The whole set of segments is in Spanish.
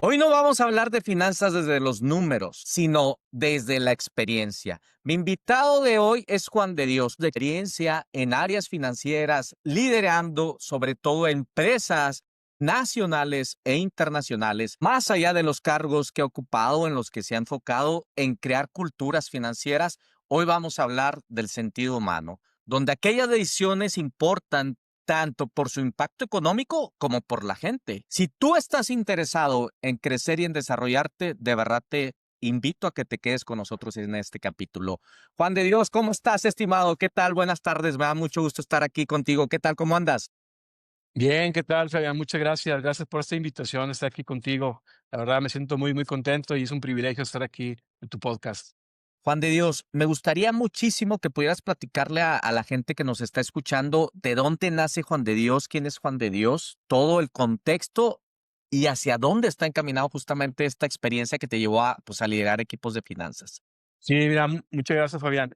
Hoy no vamos a hablar de finanzas desde los números, sino desde la experiencia. Mi invitado de hoy es Juan de Dios, de experiencia en áreas financieras, liderando sobre todo empresas nacionales e internacionales, más allá de los cargos que ha ocupado en los que se ha enfocado en crear culturas financieras. Hoy vamos a hablar del sentido humano, donde aquellas decisiones importan tanto por su impacto económico como por la gente. Si tú estás interesado en crecer y en desarrollarte, de verdad te invito a que te quedes con nosotros en este capítulo. Juan de Dios, ¿cómo estás, estimado? ¿Qué tal? Buenas tardes, me da mucho gusto estar aquí contigo. ¿Qué tal? ¿Cómo andas? Bien, ¿qué tal, Fabián? Muchas gracias. Gracias por esta invitación, estar aquí contigo. La verdad me siento muy, muy contento y es un privilegio estar aquí en tu podcast. Juan de Dios, me gustaría muchísimo que pudieras platicarle a la gente que nos está escuchando de dónde nace Juan de Dios, quién es Juan de Dios, todo el contexto y hacia dónde está encaminado justamente esta experiencia que te llevó a, pues, a liderar equipos de finanzas. Sí, mira, muchas gracias, Fabián.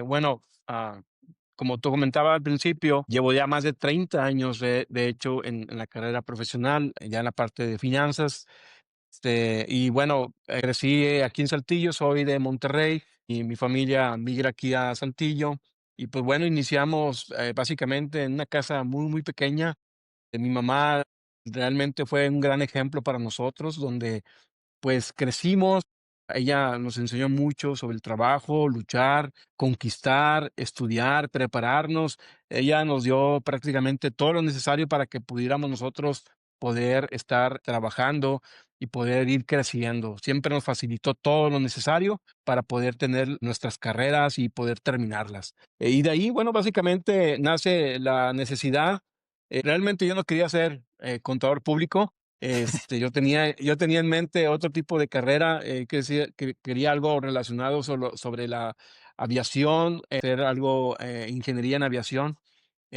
Bueno, como tú comentabas al principio, llevo ya más de 30 años, de hecho, en la carrera profesional, ya en la parte de finanzas. Y bueno, crecí aquí en Saltillo, soy de Monterrey y mi familia migra aquí a Saltillo. Y pues bueno, iniciamos básicamente en una casa muy, muy pequeña. Mi mamá realmente fue un gran ejemplo para nosotros, donde pues crecimos. Ella nos enseñó mucho sobre el trabajo, luchar, conquistar, estudiar, prepararnos. Ella nos dio prácticamente todo lo necesario para que pudiéramos nosotros poder estar trabajando y poder ir creciendo. Siempre nos facilitó todo lo necesario para poder tener nuestras carreras y poder terminarlas. Y de ahí, bueno, básicamente nace la necesidad. Realmente yo no quería ser contador público. Yo tenía en mente otro tipo de carrera, que quería algo relacionado sobre la aviación, hacer algo, ingeniería en aviación.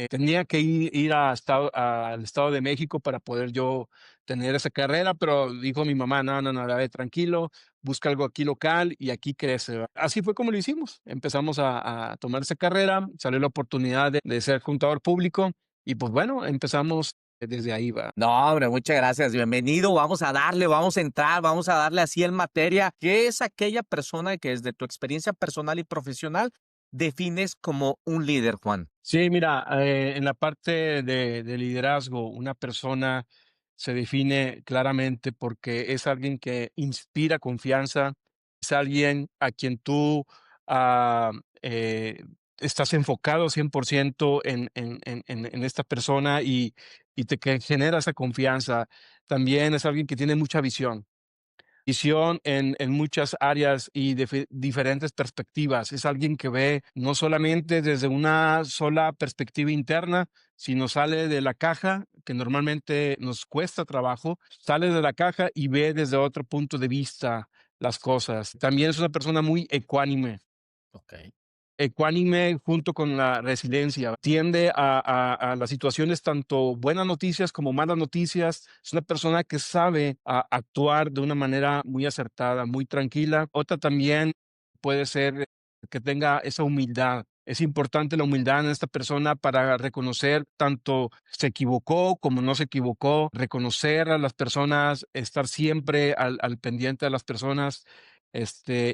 Tenía que ir al Estado de México para poder yo tener esa carrera, pero dijo mi mamá: "No, no, no, a ver, tranquilo, busca algo aquí local y aquí crece", ¿va? Así fue como lo hicimos. Empezamos a tomar esa carrera, salió la oportunidad de ser contador público y, pues, bueno, empezamos desde ahí, ¿va? No, hombre, muchas gracias. Bienvenido. Vamos a darle, vamos a entrar, vamos a darle así en materia. ¿Qué es aquella persona que desde tu experiencia personal y profesional defines como un líder, Juan? Sí, mira, en la parte de liderazgo, una persona se define claramente porque es alguien que inspira confianza, es alguien a quien tú ah, eh, estás enfocado 100% en esta persona y te que genera esa confianza. También es alguien que tiene mucha visión en muchas áreas y diferentes perspectivas. Es alguien que ve no solamente desde una sola perspectiva interna, sino sale de la caja, que normalmente nos cuesta trabajo, sale de la caja y ve desde otro punto de vista las cosas. También es una persona muy ecuánime. Ok. Ecuánime junto con la resiliencia. Tiende a las situaciones, tanto buenas noticias como malas noticias. Es una persona que sabe actuar de una manera muy acertada, muy tranquila. Otra también puede ser que tenga esa humildad. Es importante la humildad en esta persona para reconocer tanto se equivocó como no se equivocó, reconocer a las personas, estar siempre al pendiente de las personas.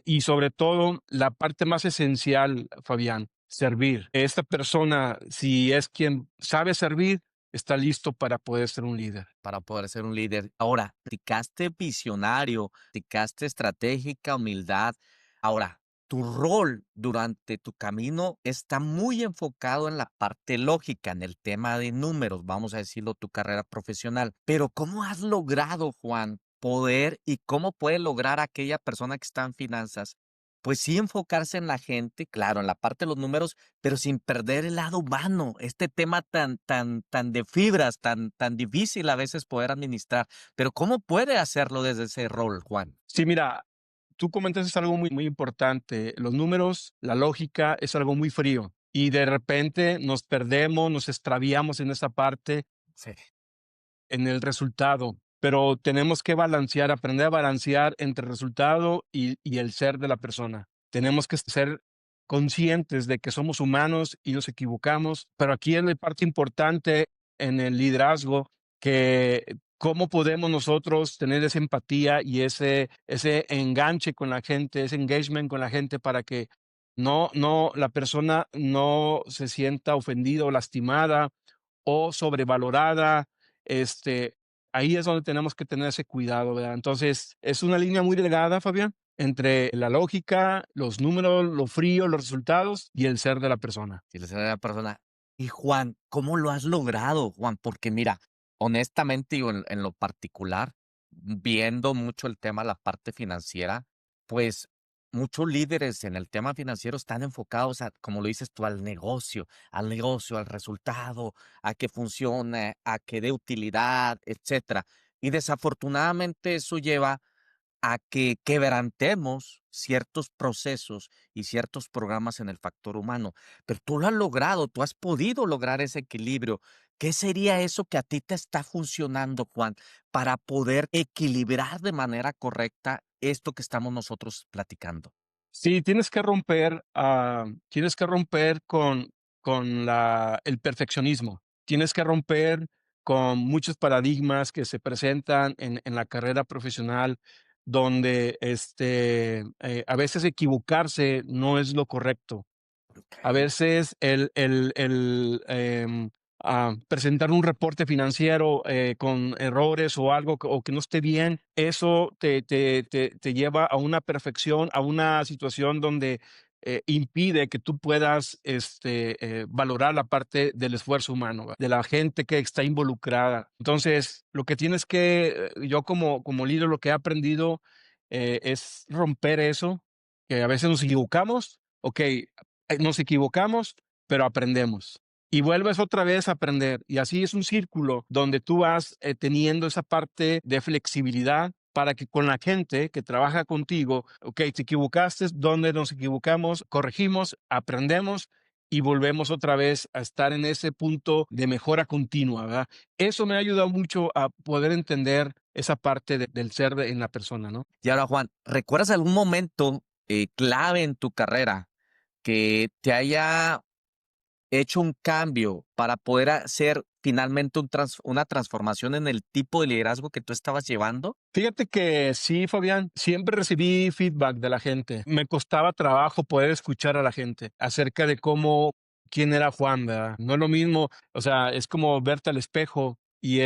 Y sobre todo, la parte más esencial, Fabián, servir. Esta persona, si es quien sabe servir, está listo para poder ser un líder. Para poder ser un líder. Ahora, practicaste visionario, practicaste estratégica, humildad. Ahora, tu rol durante tu camino está muy enfocado en la parte lógica, en el tema de números, vamos a decirlo, tu carrera profesional. Pero ¿cómo has logrado, Juan, poder y cómo puede lograr aquella persona que está en finanzas? Pues sí enfocarse en la gente, claro, en la parte de los números, pero sin perder el lado humano, este tema tan de fibras, tan difícil a veces poder administrar. Pero, ¿cómo puede hacerlo desde ese rol, Juan? Sí, mira, tú comentaste algo muy, muy importante. Los números, la lógica es algo muy frío y de repente nos perdemos, nos extraviamos en esa parte, Sí. en el resultado, pero tenemos que balancear, aprender a balancear entre el resultado y el ser de la persona. Tenemos que ser conscientes de que somos humanos y nos equivocamos, pero aquí es la parte importante en el liderazgo, que ¿Cómo podemos nosotros tener esa empatía y ese enganche con la gente, ese engagement con la gente para que la persona no se sienta ofendida o lastimada o sobrevalorada? Este, Ahí es donde tenemos que tener ese cuidado, ¿verdad? Entonces, es una línea muy delgada, Fabián, entre la lógica, los números, lo frío, los resultados y el ser de la persona. Si le sale a la persona. Y Juan, ¿cómo lo has logrado, Juan? Porque mira, honestamente, digo, en lo particular, viendo mucho el tema, la parte financiera, pues muchos líderes en el tema financiero están enfocados a, como lo dices tú, al negocio, al resultado, a que funcione, a que dé utilidad, etcétera. Y desafortunadamente eso lleva a que quebrantemos ciertos procesos y ciertos programas en el factor humano. Pero tú lo has logrado, tú has podido lograr ese equilibrio. ¿Qué sería eso que a ti te está funcionando, Juan, para poder equilibrar de manera correcta esto que estamos nosotros platicando? Sí, tienes que romper con el perfeccionismo. Tienes que romper con muchos paradigmas que se presentan en la carrera profesional, donde a veces equivocarse no es lo correcto. A Okey. veces presentar un reporte financiero con errores o algo o que no esté bien, eso te lleva a una perfección, a una situación donde impide que tú puedas valorar la parte del esfuerzo humano, ¿va? De la gente que está involucrada. Entonces, lo que tienes yo como líder, lo que he aprendido es romper eso, que a veces nos equivocamos, ok, nos equivocamos, pero aprendemos. Y vuelves otra vez a aprender. Y así es un círculo donde tú vas teniendo esa parte de flexibilidad para que con la gente que trabaja contigo, ok, te equivocaste, ¿dónde nos equivocamos? Corregimos, aprendemos y volvemos otra vez a estar en ese punto de mejora continua, ¿verdad? Eso me ha ayudado mucho a poder entender esa parte del ser en la persona, ¿no? Y ahora, Juan, ¿recuerdas algún momento, clave en tu carrera que te haya hecho un cambio para poder hacer finalmente una transformación en el tipo de liderazgo que tú estabas llevando? Fíjate que sí, Fabián, siempre recibí feedback de la gente. Me costaba trabajo poder escuchar a la gente acerca de quién era Juan, ¿verdad? No es lo mismo, o sea, es como verte al espejo y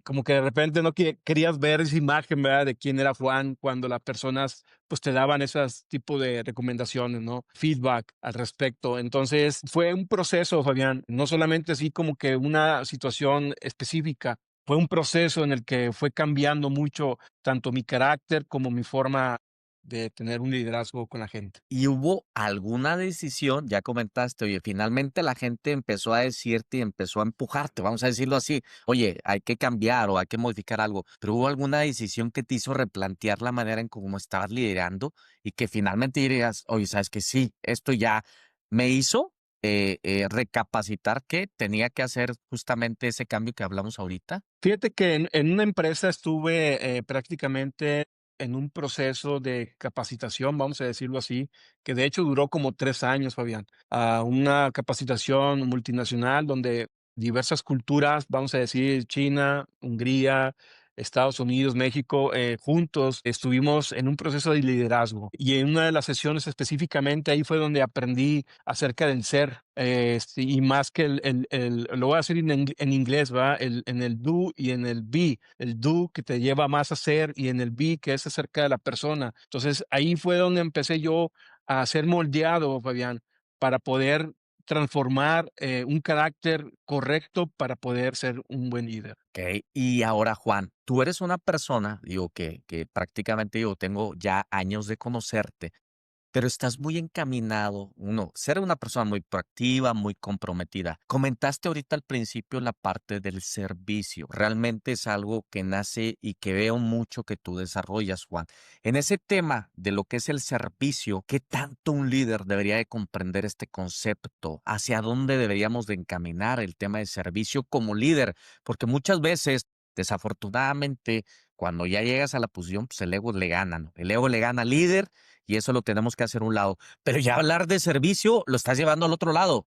como que de repente no querías ver esa imagen, ¿verdad? De quién era Juan cuando las personas pues te daban esos tipos de recomendaciones, ¿no? Feedback al respecto. Entonces fue un proceso, Fabián, no solamente así como que una situación específica, fue un proceso en el que fue cambiando mucho tanto mi carácter como mi forma de tener un liderazgo con la gente. ¿Y hubo alguna decisión? Ya comentaste, oye, finalmente la gente empezó a decirte y empezó a empujarte, vamos a decirlo así, oye, hay que cambiar o hay que modificar algo, pero ¿hubo alguna decisión que te hizo replantear la manera en cómo estabas liderando y que finalmente dirías, oye, sabes que sí, esto ya me hizo recapacitar que tenía que hacer justamente ese cambio que hablamos ahorita? Fíjate que en una empresa estuve prácticamente en un proceso de capacitación, vamos a decirlo así, que de hecho duró como 3 años, Fabián. Una capacitación multinacional donde diversas culturas, vamos a decir China, Hungría, Estados Unidos, México, juntos estuvimos en un proceso de liderazgo. Y en una de las sesiones específicamente ahí fue donde aprendí acerca del ser, y más que lo voy a decir en inglés, ¿va? En el do y en el be. El do que te lleva más a ser y en el be que es acerca de la persona. Entonces ahí fue donde empecé yo a ser moldeado, Fabián, para poder transformar un carácter correcto para poder ser un buen líder. Ok, y ahora Juan, tú eres una persona, digo, que prácticamente digo, tengo ya años de conocerte. Pero estás muy encaminado, uno, ser una persona muy proactiva, muy comprometida. Comentaste ahorita al principio la parte del servicio. Realmente es algo que nace y que veo mucho que tú desarrollas, Juan. En ese tema de lo que es el servicio, ¿qué tanto un líder debería de comprender este concepto? ¿Hacia dónde deberíamos de encaminar el tema de servicio como líder? Porque muchas veces, desafortunadamente, cuando ya llegas a la posición, pues el ego le gana, ¿no? El ego le gana al líder y eso lo tenemos que hacer a un lado. Pero ya hablar de servicio lo estás llevando al otro lado,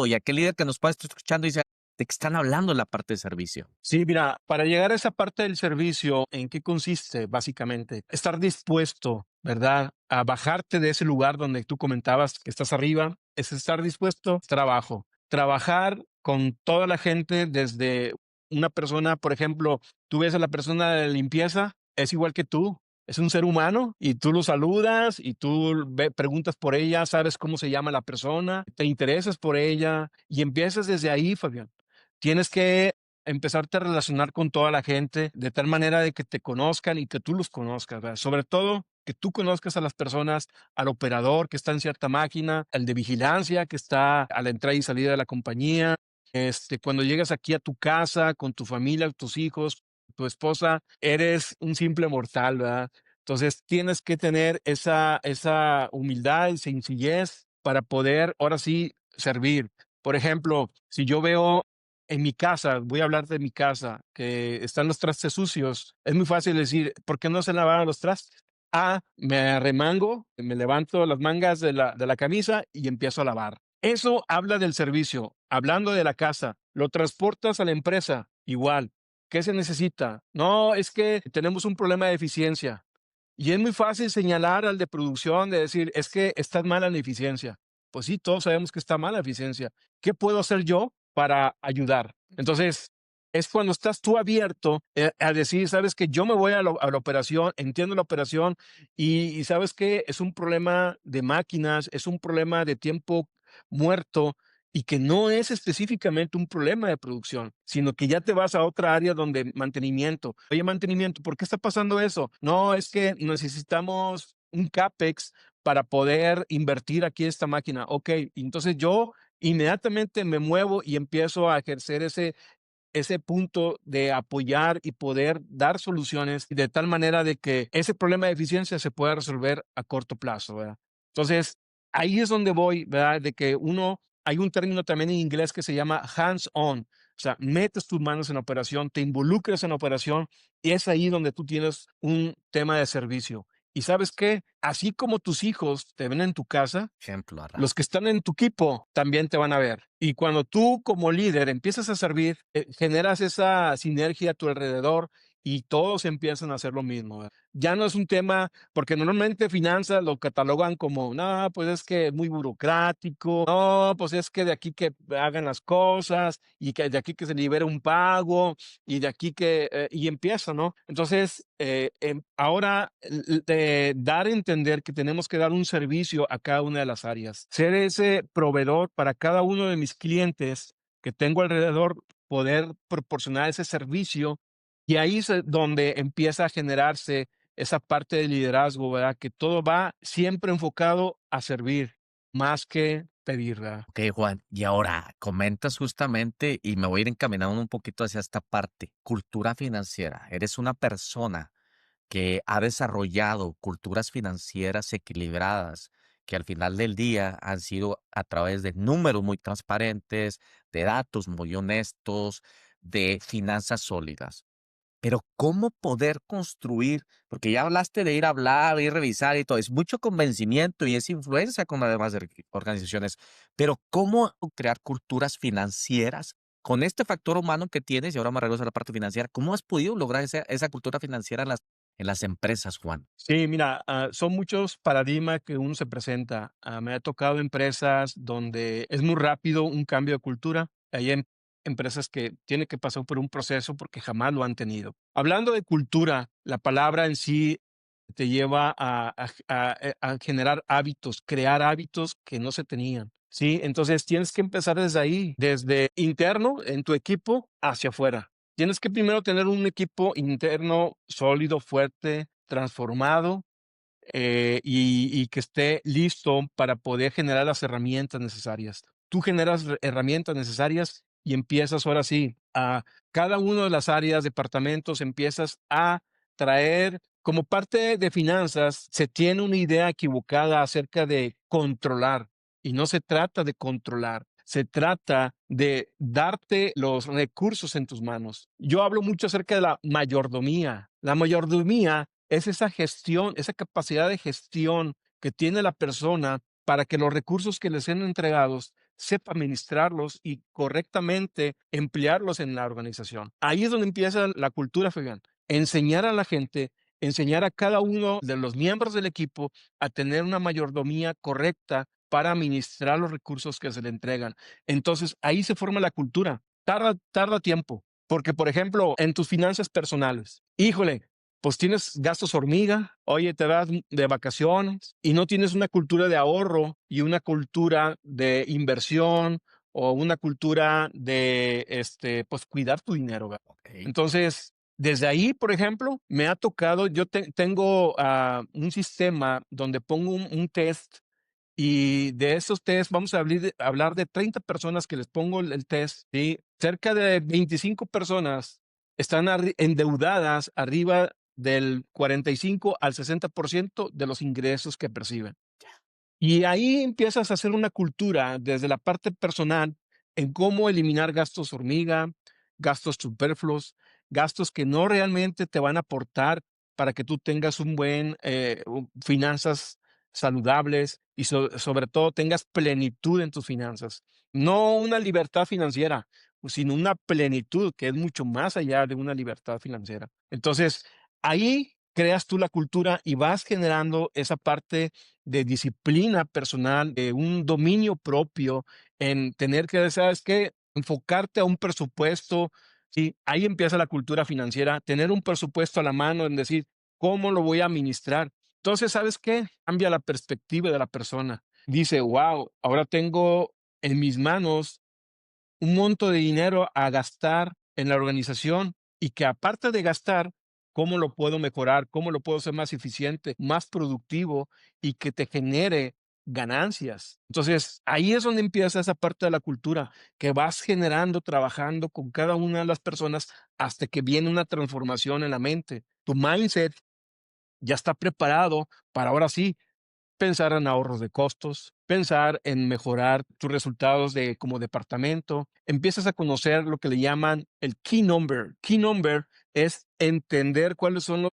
y aquel líder que nos puede estar escuchando dice, ¿De qué están hablando en la parte de servicio? Sí, mira, para llegar a esa parte del servicio, ¿en qué consiste básicamente? Estar dispuesto, ¿verdad? A bajarte de ese lugar donde tú comentabas que estás arriba, es estar dispuesto a estar abajo. Trabajar con toda la gente desde una persona, por ejemplo, tú ves a la persona de limpieza, es igual que tú. Es un ser humano y tú lo saludas y tú preguntas por ella, sabes cómo se llama la persona, te interesas por ella y empiezas desde ahí, Fabián. Tienes que empezarte a relacionar con toda la gente de tal manera de que te conozcan y que tú los conozcas, ¿verdad? Sobre todo que tú conozcas a las personas, al operador que está en cierta máquina, al de vigilancia que está a la entrada y salida de la compañía. Cuando llegas aquí a tu casa con tu familia, tus hijos, tu esposa, eres un simple mortal, ¿verdad? Entonces tienes que tener esa humildad y sencillez para poder ahora sí servir. Por ejemplo, si yo veo en mi casa, voy a hablar de mi casa, que están los trastes sucios, es muy fácil decir, ¿por qué no se lavaron los trastes? Me arremango, me levanto las mangas de la camisa y empiezo a lavar. Eso habla del servicio. Hablando de la casa, lo transportas a la empresa, igual. ¿Qué se necesita? No, es que tenemos un problema de eficiencia. Y es muy fácil señalar al de producción, de decir, es que está mala la eficiencia. Pues sí, todos sabemos que está mala la eficiencia. ¿Qué puedo hacer yo para ayudar? Entonces, es cuando estás tú abierto a decir, sabes que yo me voy a la operación, entiendo la operación y sabes que es un problema de máquinas, es un problema de tiempo muerto y que no es específicamente un problema de producción, sino que ya te vas a otra área donde mantenimiento. Oye, mantenimiento, ¿por qué está pasando eso? No, es que necesitamos un CAPEX para poder invertir aquí esta máquina. Ok, entonces yo inmediatamente me muevo y empiezo a ejercer ese punto de apoyar y poder dar soluciones de tal manera de que ese problema de eficiencia se pueda resolver a corto plazo, ¿verdad? Entonces, ahí es donde voy, ¿verdad? De que hay un término también en inglés que se llama hands-on, o sea, metes tus manos en la operación, te involucras en la operación y es ahí donde tú tienes un tema de servicio. Y sabes qué, así como tus hijos te ven en tu casa, Ejemplo, los que están en tu equipo también te van a ver. Y cuando tú como líder empiezas a servir, generas esa sinergia a tu alrededor y todos empiezan a hacer lo mismo, ¿verdad? Ya no es un tema, porque normalmente finanzas lo catalogan como, no, pues es que es muy burocrático, no, pues es que de aquí que hagan las cosas y que de aquí que se libere un pago y de aquí y empieza, ¿no? Entonces, ahora dar a entender que tenemos que dar un servicio a cada una de las áreas, ser ese proveedor para cada uno de mis clientes que tengo alrededor, poder proporcionar ese servicio y ahí es donde empieza a generarse esa parte de liderazgo, ¿verdad? Que todo va siempre enfocado a servir más que pedir, ¿verdad? Ok, Juan, y ahora comentas justamente, y me voy a ir encaminando un poquito hacia esta parte, cultura financiera. Eres una persona que ha desarrollado culturas financieras equilibradas, que al final del día han sido a través de números muy transparentes, de datos muy honestos, de finanzas sólidas. Pero ¿cómo poder construir? Porque ya hablaste de ir a hablar, ir a revisar y todo, es mucho convencimiento y es influencia con las demás organizaciones, pero ¿cómo crear culturas financieras con este factor humano que tienes? Y ahora me regreso a la parte financiera. ¿Cómo has podido lograr esa cultura financiera en las empresas, Juan? Sí, mira, son muchos paradigmas que uno se presenta. Me ha tocado empresas donde es muy rápido un cambio de cultura. Hay empresas que tienen que pasar por un proceso porque jamás lo han tenido. Hablando de cultura, la palabra en sí te lleva a generar hábitos, crear hábitos que no se tenían. Sí, entonces tienes que empezar desde ahí, desde interno en tu equipo hacia afuera. Tienes que primero tener un equipo interno sólido, fuerte, transformado, y que esté listo para poder generar las herramientas necesarias. Tú generas herramientas necesarias y empiezas ahora sí a cada una de las áreas, departamentos, empiezas a traer como parte de finanzas, se tiene una idea equivocada acerca de controlar y no se trata de controlar. Se trata de darte los recursos en tus manos. Yo hablo mucho acerca de la mayordomía. La mayordomía es esa gestión, esa capacidad de gestión que tiene la persona para que los recursos que les sean entregados sepa administrarlos y correctamente emplearlos en la organización. Ahí es donde empieza la cultura, Fabián. Enseñar a la gente, enseñar a cada uno de los miembros del equipo a tener una mayordomía correcta para administrar los recursos que se le entregan. Entonces, ahí se forma la cultura. Tarda tiempo, porque, por ejemplo, en tus finanzas personales, híjole, pues tienes gastos hormiga, oye, te vas de vacaciones y no tienes una cultura de ahorro y una cultura de inversión o una cultura de, pues cuidar tu dinero, ¿verdad? Ok. Entonces, desde ahí, por ejemplo, me ha tocado, tengo un sistema donde pongo un test y de esos test vamos a hablar de 30 personas que les pongo el test, ¿sí? Cerca de 25 personas están endeudadas arriba del 45 al 60% de los ingresos que perciben. Y ahí empiezas a hacer una cultura desde la parte personal en cómo eliminar gastos hormiga, gastos superfluos, gastos que no realmente te van a aportar para que tú tengas finanzas saludables y sobre todo tengas plenitud en tus finanzas. No una libertad financiera, sino una plenitud que es mucho más allá de una libertad financiera. Entonces, ahí creas tú la cultura y vas generando esa parte de disciplina personal, de un dominio propio en tener que, ¿sabes qué? Enfocarte a un presupuesto, ¿sí? Ahí empieza la cultura financiera, tener un presupuesto a la mano, en decir, ¿cómo lo voy a administrar? Entonces, ¿sabes qué? Cambia la perspectiva de la persona. Dice, wow, ahora tengo en mis manos un monto de dinero a gastar en la organización y que aparte de gastar, ¿cómo lo puedo mejorar? ¿Cómo lo puedo hacer más eficiente, más productivo y que te genere ganancias? Entonces, ahí es donde empieza esa parte de la cultura, que vas generando, trabajando con cada una de las personas hasta que viene una transformación en la mente. Tu mindset ya está preparado para ahora sí pensar en ahorros de costos, pensar en mejorar tus resultados como departamento. Empiezas a conocer lo que le llaman el key number. Key number es entender cuáles son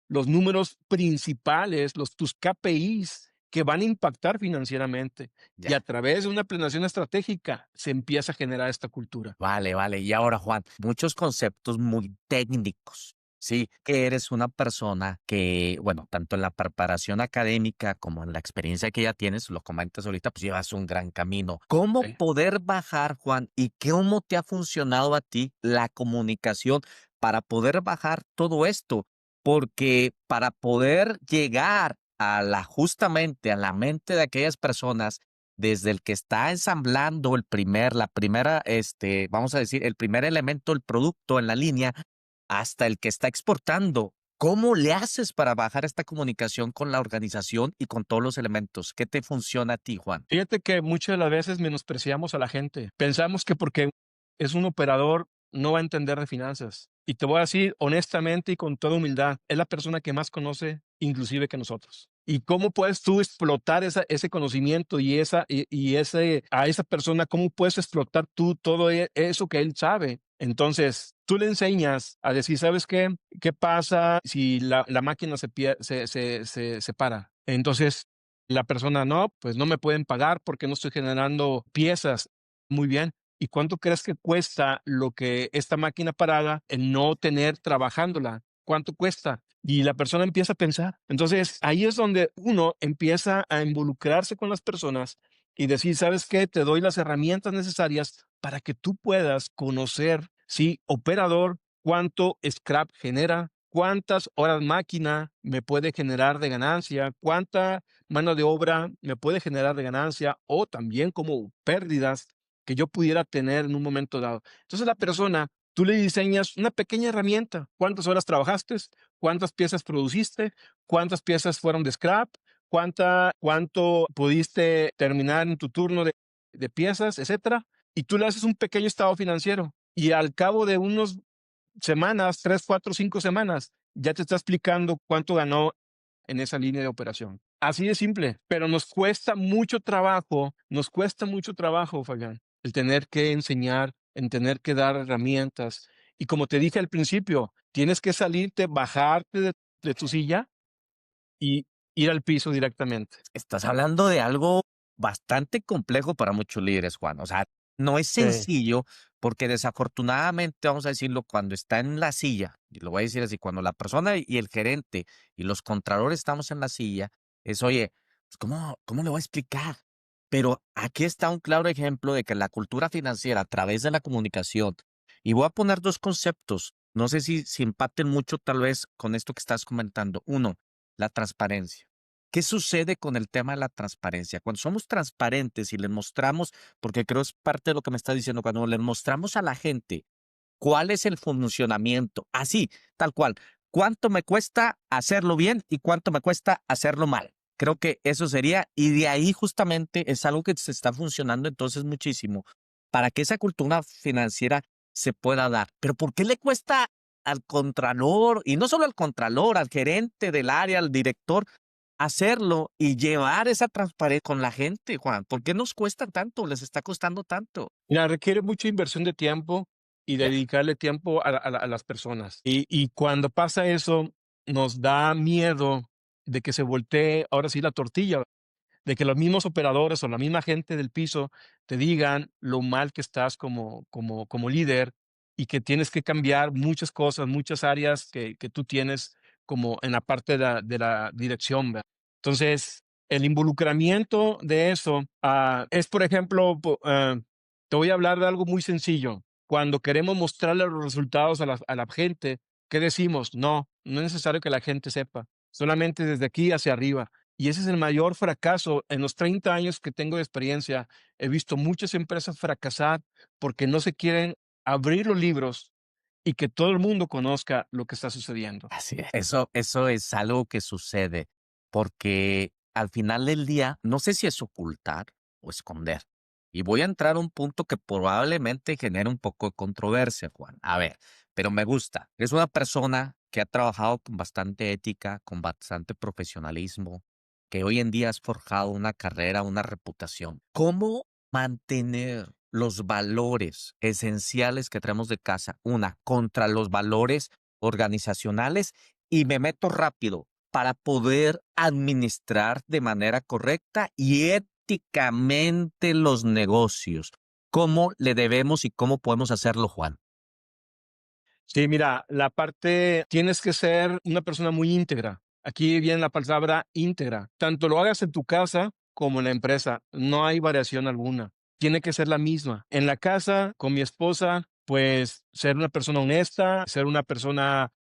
los números principales, tus KPIs que van a impactar financieramente. Y a Ya. través de una planeación estratégica se empieza a generar esta cultura. Vale, vale. Y ahora, Juan, muchos conceptos muy técnicos. Sí, que eres una persona que, bueno, tanto en la preparación académica como en la experiencia que ya tienes, lo comentas ahorita, pues llevas un gran camino. ¿Cómo ¿Ok? poder bajar, Juan, y cómo te ha funcionado a ti la comunicación para poder bajar todo esto? Porque para poder llegar justamente a la mente de aquellas personas desde el que está ensamblando la primera, vamos a decir, el primer elemento, el producto en la línea, hasta el que está exportando. ¿Cómo le haces para bajar esta comunicación con la organización y con todos los elementos? ¿Qué te funciona a ti, Juan? Fíjate que muchas de las veces menospreciamos a la gente. Pensamos que porque es un operador no va a entender de finanzas. Y te voy a decir honestamente y con toda humildad, es la persona que más conoce inclusive que nosotros. ¿Y cómo puedes tú explotar ese conocimiento a esa persona? ¿Cómo puedes explotar tú todo eso que él sabe? Entonces, tú le enseñas a decir, ¿sabes qué? ¿Qué pasa si la máquina se para? Entonces, la persona, no, pues no me pueden pagar porque no estoy generando piezas. Muy bien. ¿Y cuánto crees que cuesta lo que esta máquina parada en no tener trabajándola? ¿Cuánto cuesta? Y la persona empieza a pensar. Entonces, ahí es donde uno empieza a involucrarse con las personas y decir, ¿sabes qué? Te doy las herramientas necesarias para que tú puedas conocer, sí, operador, cuánto scrap genera, cuántas horas máquina me puede generar de ganancia, cuánta mano de obra me puede generar de ganancia o también como pérdidas que yo pudiera tener en un momento dado. Entonces la persona, tú le diseñas una pequeña herramienta. ¿Cuántas horas trabajaste? ¿Cuántas piezas produciste? ¿Cuántas piezas fueron de scrap? ¿Cuánto pudiste terminar en tu turno de piezas, etcétera? Y tú le haces un pequeño estado financiero. Y al cabo de unos semanas, 3, 4, 5 semanas, ya te está explicando cuánto ganó en esa línea de operación. Así de simple, pero nos cuesta mucho trabajo, Fabián, el tener que enseñar, en tener que dar herramientas. Y como te dije al principio, tienes que salirte, bajarte de tu silla y ir al piso directamente. Estás hablando de algo bastante complejo para muchos líderes, Juan. O sea, no es Sí. sencillo porque desafortunadamente, vamos a decirlo, cuando está en la silla, y lo voy a decir así, cuando la persona y el gerente y los contralores estamos en la silla, es, oye, pues, ¿cómo le voy a explicar? Pero aquí está un claro ejemplo de que la cultura financiera a través de la comunicación, y voy a poner dos conceptos, no sé si empaten mucho tal vez con esto que estás comentando. Uno, la transparencia. ¿Qué sucede con el tema de la transparencia? Cuando somos transparentes y les mostramos, porque creo es parte de lo que me está diciendo, cuando les mostramos a la gente cuál es el funcionamiento, así, tal cual, cuánto me cuesta hacerlo bien y cuánto me cuesta hacerlo mal. Creo que eso sería, y de ahí justamente es algo que se está funcionando entonces muchísimo para que esa cultura financiera se pueda dar. Pero ¿por qué le cuesta al contralor, y no solo al contralor, al gerente del área, al director, hacerlo y llevar esa transparencia con la gente, Juan? ¿Por qué nos cuesta tanto? ¿Les está costando tanto? Mira, requiere mucha inversión de tiempo y Ya. dedicarle tiempo a las personas. Y cuando pasa eso, nos da miedo de que se voltee, ahora sí, la tortilla, de que los mismos operadores o la misma gente del piso te digan lo mal que estás como líder y que tienes que cambiar muchas cosas, muchas áreas que tú tienes como en la parte de la dirección, ¿verdad? Entonces, el involucramiento de eso es, por ejemplo, te voy a hablar de algo muy sencillo. Cuando queremos mostrarle los resultados a la gente, ¿qué decimos? No, no es necesario que la gente sepa, solamente desde aquí hacia arriba. Y ese es el mayor fracaso. En los 30 años que tengo de experiencia, he visto muchas empresas fracasar porque no se quieren abrir los libros y que todo el mundo conozca lo que está sucediendo. Así es. Eso es algo que sucede, porque al final del día, no sé si es ocultar o esconder. Y voy a entrar a un punto que probablemente genere un poco de controversia, Juan. A ver, pero me gusta. Es una persona que ha trabajado con bastante ética, con bastante profesionalismo, que hoy en día has forjado una carrera, una reputación. ¿Cómo mantener los valores esenciales que traemos de casa, una, contra los valores organizacionales, y me meto rápido para poder administrar de manera correcta y éticamente los negocios? ¿Cómo le debemos y cómo podemos hacerlo, Juan? Sí, mira, la parte, tienes que ser una persona muy íntegra. Aquí viene la palabra íntegra. Tanto lo hagas en tu casa como en la empresa, no hay variación alguna. Tiene que ser la misma. En la casa, con mi esposa, pues ser una persona honesta, ser una persona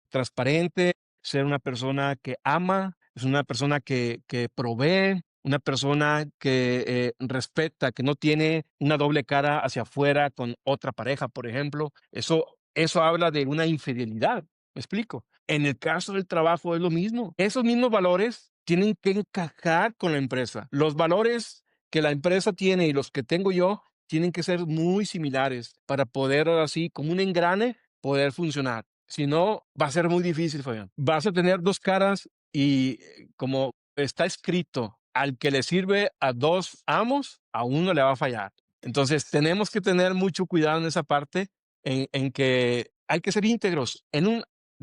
transparente, ser una persona que ama, es una persona que provee, una persona que respeta, que no tiene una doble cara hacia afuera con otra pareja, por ejemplo. Eso habla de una infidelidad, ¿me explico? En el caso del trabajo es lo mismo. Esos mismos valores tienen que encajar con la empresa. Los valores que la empresa tiene y los que tengo yo tienen que ser muy similares para poder, ahora sí, como un engrane, poder funcionar. Si no, va a ser muy difícil, Fabián. Vas a tener dos caras y como está escrito, al que le sirve a dos amos, a uno le va a fallar. Entonces, tenemos que tener mucho cuidado en esa parte, en que hay que ser íntegros,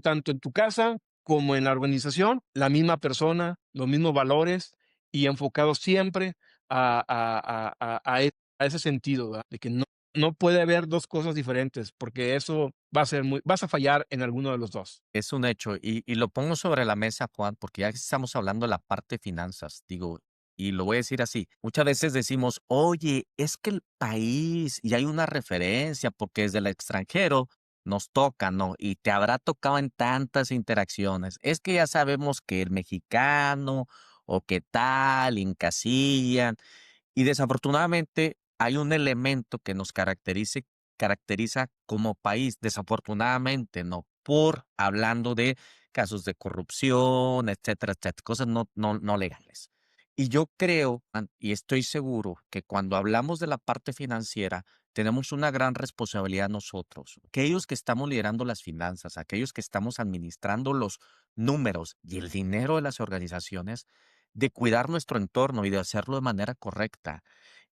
tanto en tu casa como en la organización, la misma persona, los mismos valores y enfocados siempre a ese sentido, ¿verdad? De que no puede haber dos cosas diferentes, porque eso vas a fallar en alguno de los dos. Es un hecho, y lo pongo sobre la mesa, Juan, porque ya que estamos hablando de la parte de finanzas, digo, y lo voy a decir así, muchas veces decimos, oye, es que el país, y hay una referencia, porque desde el extranjero nos toca, ¿no? Y te habrá tocado en tantas interacciones. Es que ya sabemos que el mexicano, o qué tal, encasillan, y desafortunadamente hay un elemento que nos caracteriza como país, desafortunadamente, ¿no? Por hablando de casos de corrupción, etcétera, etcétera, cosas no legales. Y yo creo, y estoy seguro que cuando hablamos de la parte financiera, tenemos una gran responsabilidad nosotros, aquellos que estamos liderando las finanzas, aquellos que estamos administrando los números y el dinero de las organizaciones, de cuidar nuestro entorno y de hacerlo de manera correcta.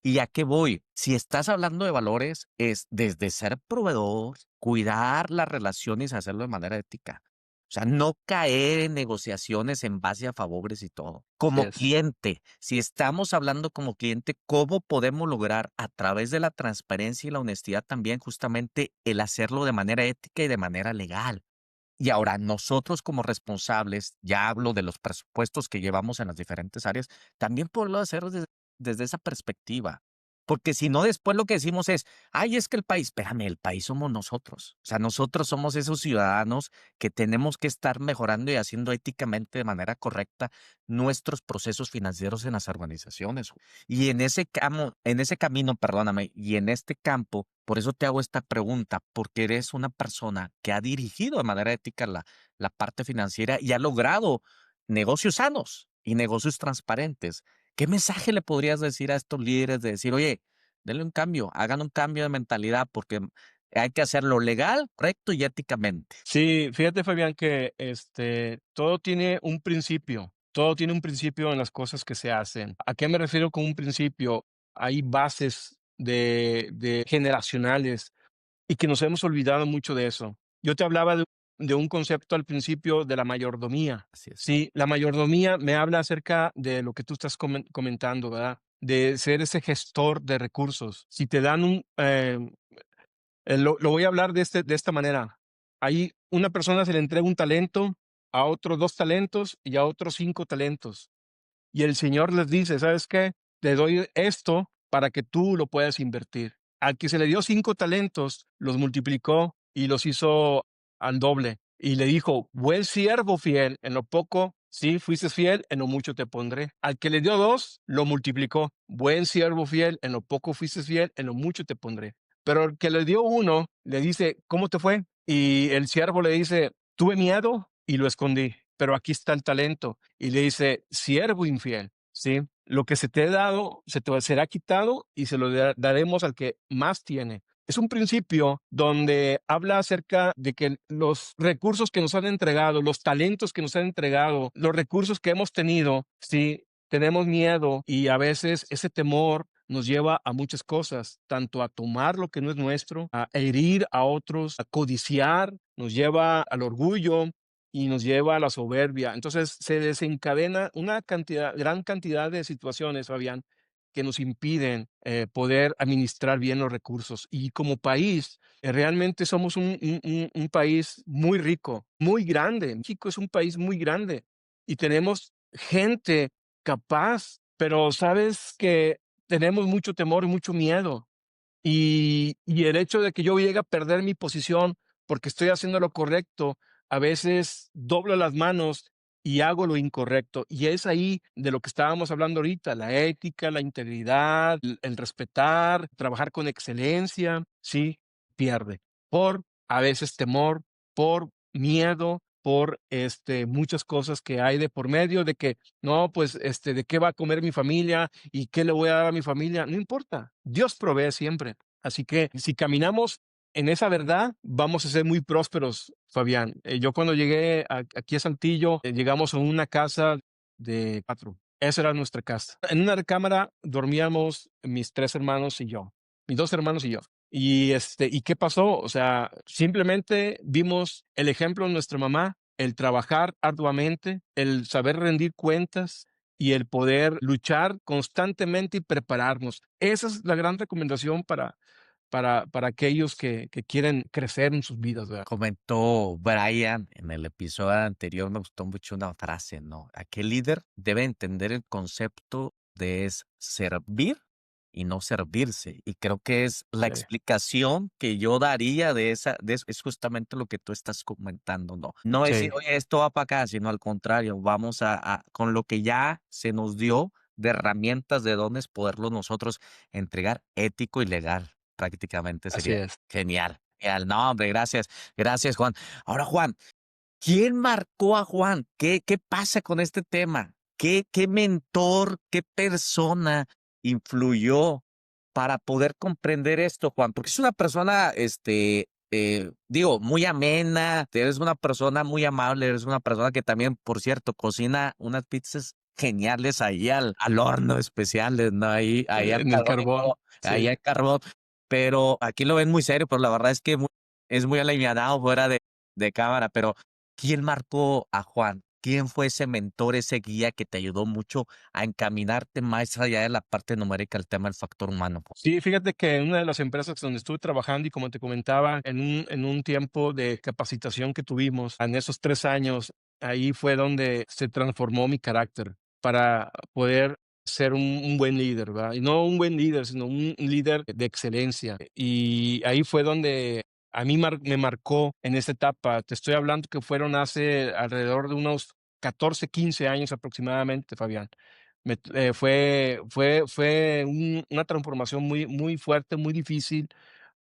¿Y a qué voy? Si estás hablando de valores, es desde ser proveedor, cuidar las relaciones y hacerlo de manera ética, O sea, no caer en negociaciones en base a favores y todo. Así Como es. cliente, si estamos hablando como cliente, ¿cómo podemos lograr a través de la transparencia y la honestidad también justamente el hacerlo de manera ética y de manera legal? Y ahora, nosotros como responsables, ya hablo de los presupuestos que llevamos en las diferentes áreas, también poderlo hacer desde esa perspectiva. Porque si no, después lo que decimos es, ay, es que el país, espérame, el país somos nosotros. O sea, nosotros somos esos ciudadanos que tenemos que estar mejorando y haciendo éticamente de manera correcta nuestros procesos financieros en las organizaciones. Y en ese camino, perdóname, y en este campo, por eso te hago esta pregunta, porque eres una persona que ha dirigido de manera ética la parte financiera y ha logrado negocios sanos y negocios transparentes. ¿Qué mensaje le podrías decir a estos líderes de decir, oye, denle un cambio, hagan un cambio de mentalidad porque hay que hacerlo legal, correcto y éticamente? Sí, fíjate, Fabián, que todo tiene un principio en las cosas que se hacen. ¿A qué me refiero con un principio? Hay bases de generacionales y que nos hemos olvidado mucho de eso. Yo te hablaba de un concepto al principio de la mayordomía. Así es. Sí, la mayordomía me habla acerca de lo que tú estás comentando, ¿verdad? De ser ese gestor de recursos. Si te dan lo voy a hablar de esta manera. Ahí una persona se le entrega un talento, a otros 2 talentos y a otros 5 talentos. Y el Señor les dice: "¿Sabes qué? Te doy esto para que tú lo puedas invertir". Al que se le dio 5 talentos, los multiplicó y los hizo al doble. Y le dijo: "Buen siervo fiel, en lo poco, sí, fuiste fiel, en lo mucho te pondré". Al que le dio 2, lo multiplicó. "Buen siervo fiel, en lo poco fuiste fiel, en lo mucho te pondré". Pero al que le dio 1, le dice: "¿Cómo te fue?". Y el siervo le dice: "Tuve miedo y lo escondí, pero aquí está el talento". Y le dice: "Siervo infiel, ¿sí? Lo que se te ha dado, se te será quitado y se lo daremos al que más tiene". Es un principio donde habla acerca de que los recursos que nos han entregado, los talentos que nos han entregado, los recursos que hemos tenido, sí, tenemos miedo y a veces ese temor nos lleva a muchas cosas, tanto a tomar lo que no es nuestro, a herir a otros, a codiciar, nos lleva al orgullo, y nos lleva a la soberbia. Entonces se desencadena una gran cantidad de situaciones, Fabián, que nos impiden poder administrar bien los recursos. Y como país, realmente somos un país muy rico, muy grande. México es un país muy grande y tenemos gente capaz, pero sabes que tenemos mucho temor y mucho miedo. Y el hecho de que yo llegue a perder mi posición porque estoy haciendo lo correcto, a veces doblo las manos y hago lo incorrecto. Y es ahí de lo que estábamos hablando ahorita, la ética, la integridad, el respetar, trabajar con excelencia, sí, pierde. Por a veces temor, por miedo, por muchas cosas que hay de por medio de que no, pues de qué va a comer mi familia y qué le voy a dar a mi familia, no importa. Dios provee siempre. Así que si caminamos en esa verdad, vamos a ser muy prósperos, Fabián. Yo cuando llegué aquí a Saltillo, llegamos a una casa de 4. Esa era nuestra casa. En una recámara dormíamos mis 3 hermanos y yo, mis 2 hermanos y yo. ¿Y qué pasó? O sea, simplemente vimos el ejemplo de nuestra mamá, el trabajar arduamente, el saber rendir cuentas y el poder luchar constantemente y prepararnos. Esa es la gran recomendación para aquellos que quieren crecer en sus vidas, ¿verdad? Comentó Brian en el episodio anterior, me gustó mucho una frase, ¿no? Aquel líder debe entender el concepto de es servir y no servirse. Y creo que es la Sí, explicación que yo daría es justamente lo que tú estás comentando, ¿no? No decir, sí, oye, esto va para acá, sino al contrario, vamos con lo que ya se nos dio de herramientas, de dones, poderlo nosotros entregar ético y legal. Prácticamente así sería es. genial. Genial. No, hombre, gracias. Gracias, Juan. Ahora, Juan, ¿quién marcó a Juan? ¿Qué pasa con este tema? ¿Qué mentor, qué persona influyó para poder comprender esto, Juan? Porque es una persona, digo, muy amena, eres una persona muy amable, eres una persona que también, por cierto, cocina unas pizzas geniales ahí al horno especiales, ¿no? Ahí al En el carbón y carbón, todo, ahí sí. al carbón. Pero aquí lo ven muy serio, pero la verdad es que es muy alivianado fuera de cámara, pero ¿Quién marcó a Juan? ¿Quién fue ese mentor, ese guía que te ayudó mucho a encaminarte más allá de la parte numérica, el tema del factor humano? Sí, fíjate que en una de las empresas donde estuve trabajando y como te comentaba, en un tiempo de capacitación que tuvimos, en esos 3 años, ahí fue donde se transformó mi carácter para poder ser un buen líder, ¿verdad? Y no un buen líder, sino un líder de excelencia. Y ahí fue donde a mí me marcó en esta etapa. Te estoy hablando que fueron hace alrededor de unos 14, 15 años aproximadamente, Fabián. Fue una transformación muy fuerte, muy difícil,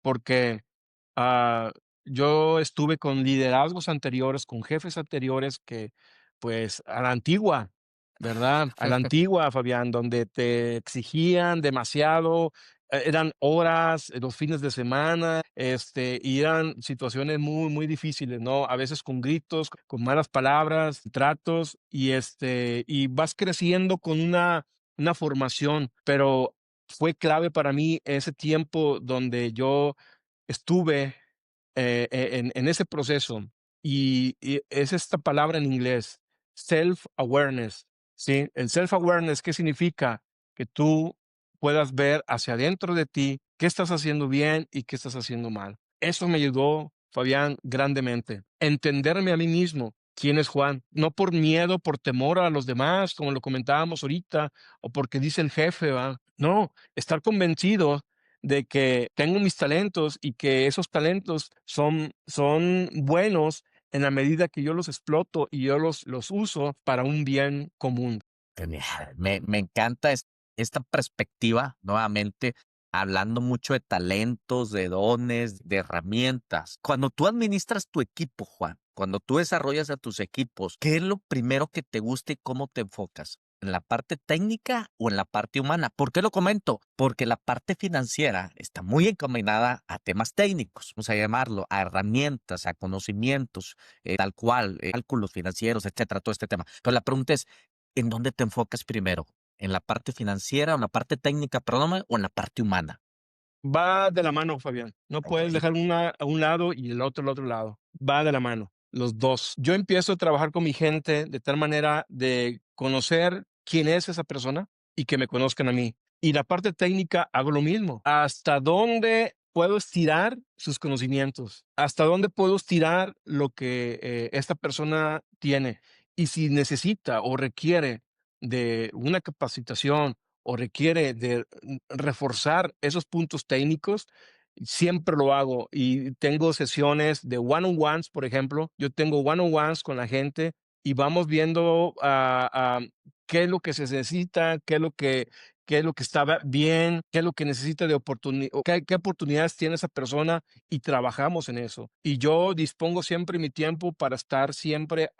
porque, ah, yo estuve con liderazgos anteriores, con jefes anteriores que, pues, a la antigua, ¿verdad? A la antigua, Fabián, donde te exigían demasiado, eran horas, los fines de semana, y eran situaciones muy difíciles, ¿no? A veces con gritos, con malas palabras, tratos, y vas creciendo con una formación, pero fue clave para mí ese tiempo donde yo estuve, en ese proceso, y es esta palabra en inglés, self-awareness, ¿sí? El self-awareness, ¿qué significa? Que tú puedas ver hacia adentro de ti qué estás haciendo bien y qué estás haciendo mal. Eso me ayudó, Fabián, grandemente. Entenderme a mí mismo. ¿Quién es Juan? No por miedo, por temor a los demás, como lo comentábamos ahorita, o porque dice el jefe, ¿va? No, estar convencido de que tengo mis talentos y que esos talentos son buenos en la medida que yo los exploto y yo los uso para un bien común. Genial. Me encanta esta perspectiva, nuevamente, hablando mucho de talentos, de dones, de herramientas. Cuando tú administras tu equipo, Juan, cuando tú desarrollas a tus equipos, ¿qué es lo primero que te gusta y cómo te enfocas? ¿En la parte técnica o en la parte humana? ¿Por qué lo comento? Porque la parte financiera está muy encaminada a temas técnicos, vamos a llamarlo, a herramientas, a conocimientos, tal cual, cálculos financieros, etcétera, todo este tema. Pero la pregunta es, ¿en dónde te enfocas primero? ¿En la parte financiera o en la parte técnica, perdóname, o en la parte humana? Va de la mano, Fabián. No puedes Okey. dejar una a un lado y el otro al otro lado. Va de la mano, los 2. Yo empiezo a trabajar con mi gente de tal manera de conocer quién es esa persona y que me conozcan a mí. Y la parte técnica hago lo mismo. ¿Hasta dónde puedo estirar sus conocimientos? ¿Hasta dónde puedo estirar lo que, esta persona tiene? Y si necesita o requiere de una capacitación o requiere de reforzar esos puntos técnicos, siempre lo hago y tengo sesiones de one-on-ones, por ejemplo, yo tengo one-on-ones con la gente y vamos viendo qué es lo que se necesita, qué es lo que está bien, qué es lo que necesita de oportunidad, qué oportunidades tiene esa persona y trabajamos en eso. Y yo dispongo siempre mi tiempo para estar siempre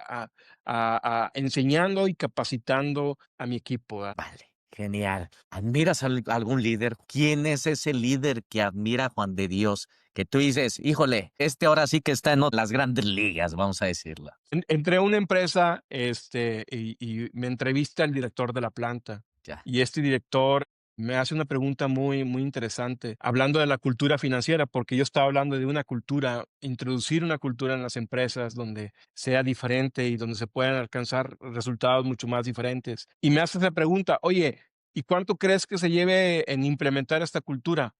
enseñando y capacitando a mi equipo, ¿verdad? Vale, genial. ¿Admiras algún líder? ¿Quién es ese líder que admira a Juan de Dios? Que tú dices, híjole, este ahora sí que está en las grandes ligas, vamos a decirlo. Entré a una empresa, y me entrevista el director de la planta, Ya. y este director me hace una pregunta muy interesante, hablando de la cultura financiera, porque yo estaba hablando de una cultura, introducir una cultura en las empresas donde sea diferente y donde se puedan alcanzar resultados mucho más diferentes. Y me hace esa pregunta: "Oye, ¿y cuánto crees que se lleve en implementar esta cultura?".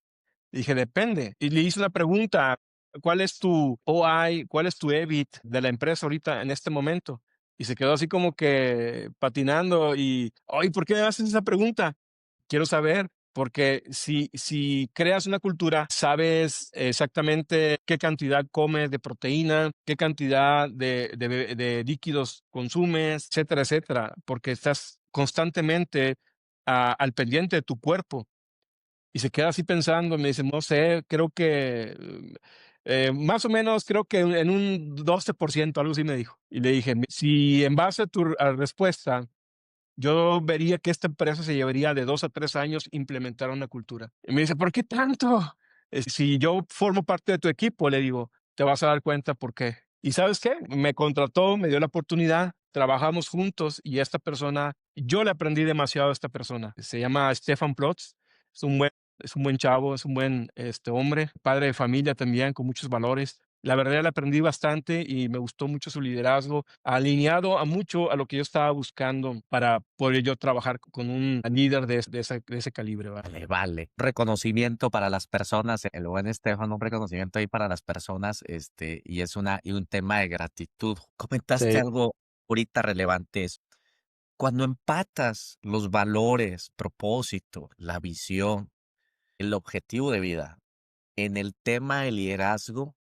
Dije: "Depende". Y le hice una pregunta: "¿Cuál es tu OI? ¿Cuál es tu EBIT de la empresa ahorita en este momento?". Y se quedó así como que patinando y: "Oye, ¿por qué me haces esa pregunta?". Quiero saber, porque si creas una cultura, sabes exactamente qué cantidad comes de proteína, qué cantidad de líquidos consumes, etcétera, etcétera, porque estás constantemente, al pendiente de tu cuerpo. Y se queda así pensando, me dice: "No sé, creo que, más o menos, creo que en un 12%", algo así me dijo. Y le dije: Si en base a tu respuesta, yo vería que esta empresa se llevaría de 2 a 3 años implementar una cultura". Y me dice: "¿Por qué tanto?". Si yo formo parte de tu equipo", le digo, "te vas a dar cuenta por qué". ¿Y sabes qué? Me contrató, me dio la oportunidad, trabajamos juntos y esta persona, yo le aprendí demasiado a esta persona. Se llama Stefan Plotz, es un buen chavo, es un buen, hombre, padre de familia también, con muchos valores. La verdad, le aprendí bastante y me gustó mucho su liderazgo, alineado a mucho a lo que yo estaba buscando para poder yo trabajar con un líder de ese calibre, ¿va? Vale, vale. Reconocimiento para las personas, el buen Estefan, un reconocimiento ahí para las personas, y es y un tema de gratitud. Comentaste Sí. algo ahorita relevante, es cuando empatas los valores, propósito, la visión, el objetivo de vida en el tema de liderazgo,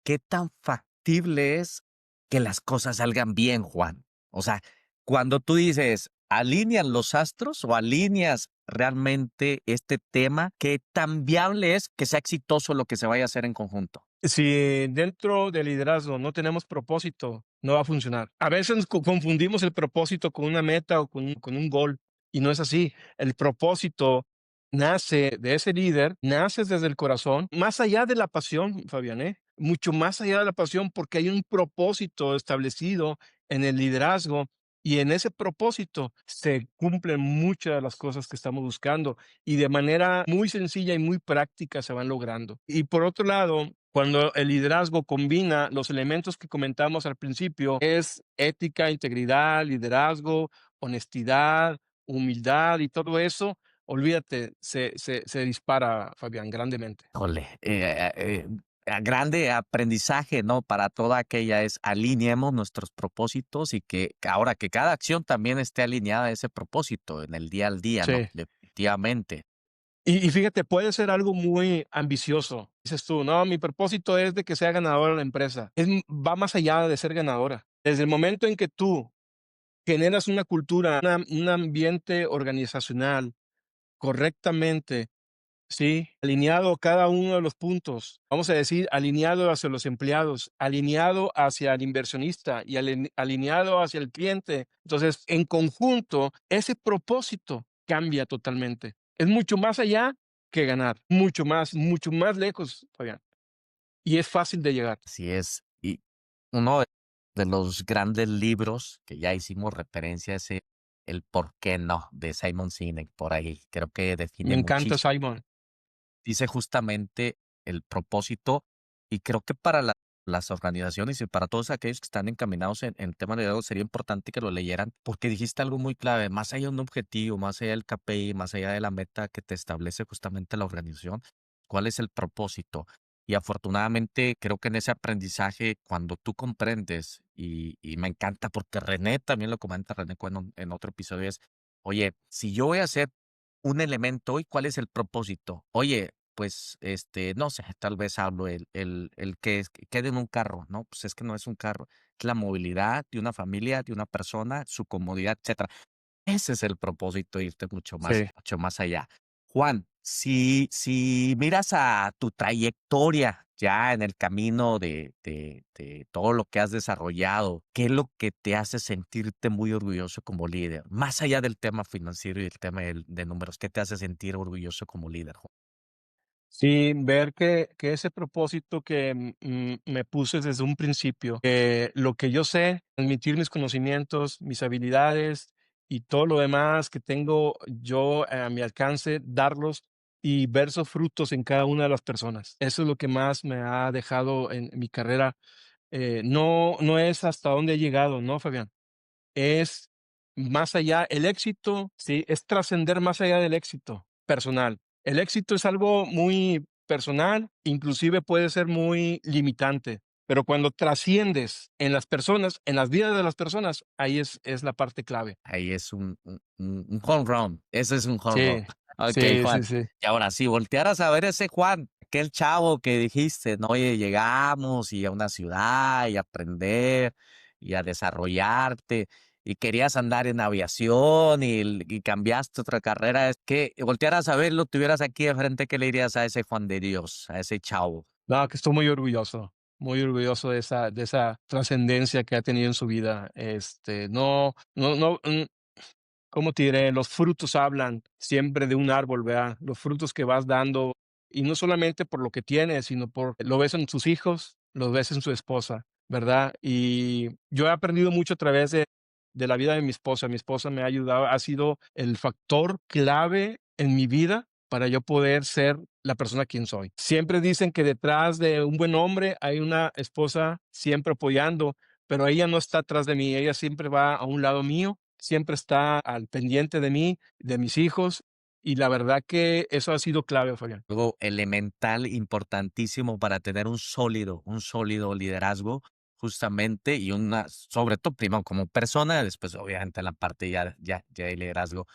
¿qué tan factible es que las cosas salgan bien, Juan? O sea, cuando tú dices, ¿alinean los astros o alineas realmente este tema? ¿Qué tan viable es que sea exitoso lo que se vaya a hacer en conjunto? Si dentro del liderazgo no tenemos propósito, no va a funcionar. A veces confundimos el propósito con una meta o con un gol, y no es así. El propósito nace de ese líder, nace desde el corazón, más allá de la pasión, Fabián, ¿eh? Mucho más allá de la pasión, porque hay un propósito establecido en el liderazgo, y en ese propósito se cumplen muchas de las cosas que estamos buscando, y de manera muy sencilla y muy práctica se van logrando. Y por otro lado, cuando el liderazgo combina los elementos que comentamos al principio, es ética, integridad, liderazgo, honestidad, humildad y todo eso, olvídate, se dispara, Fabián, grandemente. Híjole, grande aprendizaje, ¿no? Para toda aquella es alineemos nuestros propósitos y que ahora que cada acción también esté alineada a ese propósito en el día al día, ¿no? Sí. Definitivamente. Y fíjate, puede ser algo muy ambicioso. Dices tú, no, mi propósito es de que sea ganadora la empresa. Va más allá de ser ganadora. Desde el momento en que tú generas una cultura, un ambiente organizacional correctamente, sí, alineado a cada uno de los puntos. Vamos a decir, alineado hacia los empleados, alineado hacia el inversionista y alineado hacia el cliente. Entonces, en conjunto, ese propósito cambia totalmente. Es mucho más allá que ganar, mucho más lejos, Fabián. Y es fácil de llegar. Así es. Y uno de los grandes libros que ya hicimos referencia es El por qué no, de Simon Sinek, por ahí. Creo que Me define encanta muchísimo. Simon. Dice justamente el propósito y creo que para las organizaciones y para todos aquellos que están encaminados en temas de liderazgo sería importante que lo leyeran porque dijiste algo muy clave, más allá de un objetivo, más allá del KPI, más allá de la meta que te establece justamente la organización, ¿cuál es el propósito? Y afortunadamente creo que en ese aprendizaje, cuando tú comprendes, y me encanta porque René también lo comenta, René Cueno en otro episodio, es, oye, si yo voy a hacer un elemento hoy, ¿cuál es el propósito? Oye, pues, no sé, tal vez hablo el que quede en un carro, ¿no? Pues es que no es un carro, es la movilidad de una familia, de una persona, su comodidad, etcétera. Ese es el propósito, irte Sí. mucho más allá. Juan, si miras a tu trayectoria ya en el camino de todo lo que has desarrollado, ¿qué es lo que te hace sentirte muy orgulloso como líder? Más allá del tema financiero y el tema de números, ¿qué te hace sentir orgulloso como líder, Juan? Sí, ver que ese propósito que me puse desde un principio, lo que yo sé, transmitir mis conocimientos, mis habilidades y todo lo demás que tengo yo a mi alcance, darlos y ver esos frutos en cada una de las personas. Eso es lo que más me ha dejado en mi carrera. No es hasta dónde he llegado, ¿no, Fabián? Es más allá, el éxito, sí, es trascender más allá del éxito personal. El éxito es algo muy personal, inclusive puede ser muy limitante, pero cuando trasciendes en las personas, en las vidas de las personas, ahí es la parte clave. Ahí es un home run, ese es un home run. Sí, Okey, sí, Juan. sí, sí. Y ahora, si voltearas a ver ese Juan, aquel chavo que dijiste, ¿no? Oye, llegamos y a una ciudad y a aprender y a desarrollarte, y querías andar en aviación y cambiaste otra carrera, es que voltearas a verlo, tuvieras aquí de frente, ¿qué le dirías a ese Juan de Dios, a ese chavo? No, que estoy muy orgulloso de esa trascendencia que ha tenido en su vida. No, ¿cómo te diré? Los frutos hablan siempre de un árbol, ¿verdad? Los frutos que vas dando, y no solamente por lo que tiene, sino por lo ves en sus hijos, lo ves en su esposa, ¿verdad? Y yo he aprendido mucho a través de la vida de mi esposa. Mi esposa me ha ayudado, ha sido el factor clave en mi vida para yo poder ser la persona quien soy. Siempre dicen que detrás de un buen hombre hay una esposa siempre apoyando, pero ella no está atrás de mí, ella siempre va a un lado mío, siempre está al pendiente de mí, de mis hijos, y la verdad que eso ha sido clave, Fabián. Algo elemental, importantísimo para tener un sólido liderazgo, justamente, y una, sobre todo, primero como persona, después, obviamente, la parte ya de liderazgo.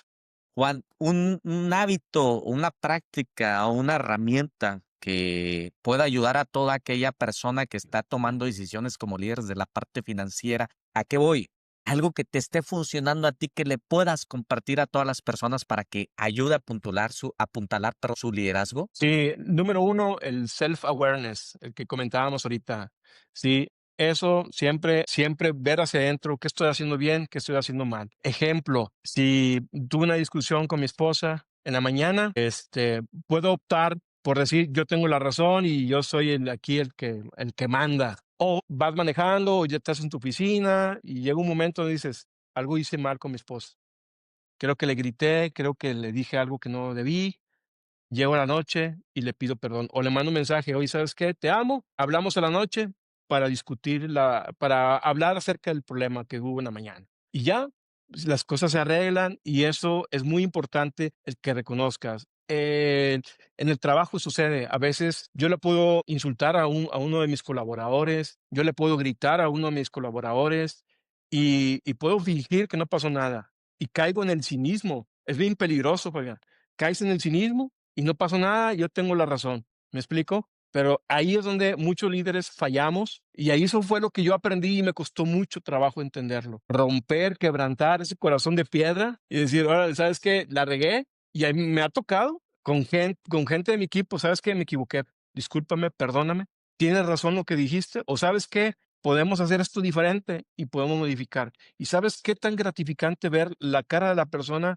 Juan, un hábito, una práctica o una herramienta que pueda ayudar a toda aquella persona que está tomando decisiones como líderes de la parte financiera. ¿A qué voy? Algo que te esté funcionando a ti, que le puedas compartir a todas las personas para que ayude a apuntalar, pero su liderazgo. Sí, número uno, el self-awareness, el que comentábamos ahorita. Sí, eso siempre, siempre ver hacia adentro qué estoy haciendo bien, qué estoy haciendo mal. Ejemplo, si tuve una discusión con mi esposa en la mañana, puedo optar por decir yo tengo la razón y yo soy aquí el que manda. O vas manejando o ya estás en tu oficina y llega un momento donde dices, algo hice mal con mi esposa. Creo que le grité, creo que le dije algo que no debí. Llego a la noche y le pido perdón, o le mando un mensaje: "Oye, ¿sabes qué? Te amo, hablamos a la noche para hablar acerca del problema que hubo en la mañana". Y ya, pues, las cosas se arreglan, y eso es muy importante el que reconozcas. En el trabajo sucede, a veces yo le puedo insultar a uno de mis colaboradores, yo le puedo gritar a uno de mis colaboradores, y puedo fingir que no pasó nada, y caigo en el cinismo. Es bien peligroso, Fabián. Caes en el cinismo y no pasó nada, yo tengo la razón, ¿me explico? Pero ahí es donde muchos líderes fallamos, y ahí eso fue lo que yo aprendí y me costó mucho trabajo entenderlo. Romper, quebrantar ese corazón de piedra y decir: "Órale, ¿sabes qué? La regué", y ahí me ha tocado con gente de mi equipo: "¿Sabes qué? Me equivoqué, discúlpame, perdóname, tienes razón lo que dijiste", o "¿Sabes qué? Podemos hacer esto diferente y podemos modificar". ¿Y sabes qué tan gratificante ver la cara de la persona